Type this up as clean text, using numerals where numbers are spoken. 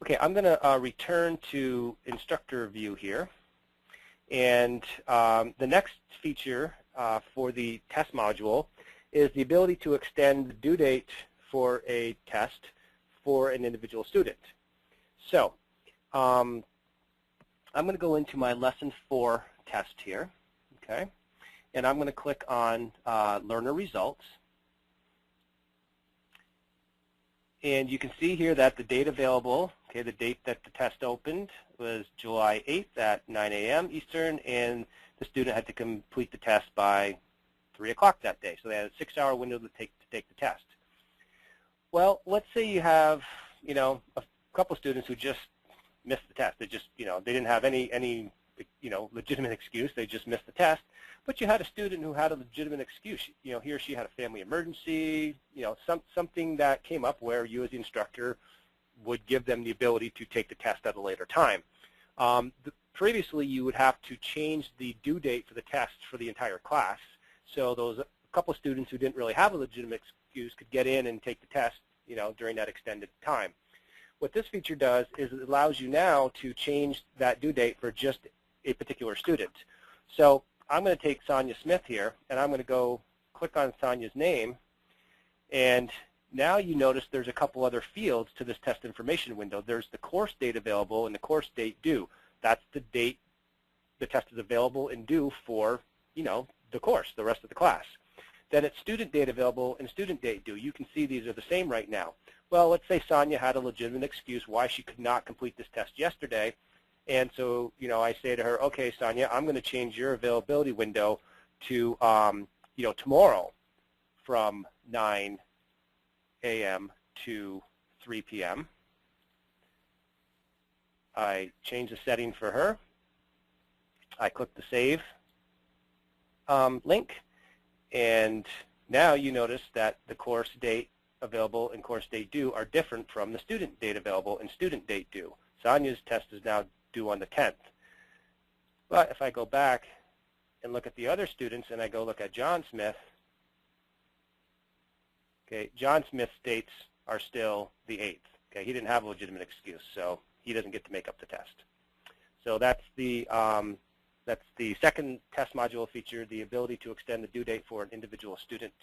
Okay, I'm going to return to instructor view here. And the next feature for the test module is the ability to extend the due date for a test for an individual student. So I'm going to go into my Lesson 4 test here, okay? And I'm going to click on Learner Results. And you can see here that the date available, okay, the date that the test opened was July 8th at 9 a.m. Eastern, and the student had to complete the test by 3 o'clock that day. So they had a 6-hour window to take the test. Well, let's say you have, a couple students who just missed the test. They just, they didn't have any legitimate excuse. They just missed the test. But you had a student who had a legitimate excuse. He or she had a family emergency, something that came up where you as the instructor would give them the ability to take the test at a later time. Previously, you would have to change the due date for the test for the entire class. So those couple students who didn't really have a legitimate excuse could get in and take the test, during that extended time. What this feature does is it allows you now to change that due date for just a particular student. So I'm going to take Sonia Smith here, and I'm going to go click on Sonia's name, and now you notice there's a couple other fields to this test information window. There's the course date available and the course date due. That's the date the test is available and due for, the course, the rest of the class. Then it's student date available and student date due. You can see these are the same right now. Well, let's say Sonia had a legitimate excuse why she could not complete this test yesterday. And so, I say to her, okay, Sonia, I'm going to change your availability window to, tomorrow from 9 a.m. to 3 p.m. I change the setting for her. I click the Save link. And now you notice that the course date available and course date due are different from the student date available and student date due. Sonia's test is now due on the 10th. But if I go back and look at the other students and I go look at John Smith, okay, John Smith's dates are still the 8th. Okay, he didn't have a legitimate excuse, so he doesn't get to make up the test. So that's the second test module feature, the ability to extend the due date for an individual student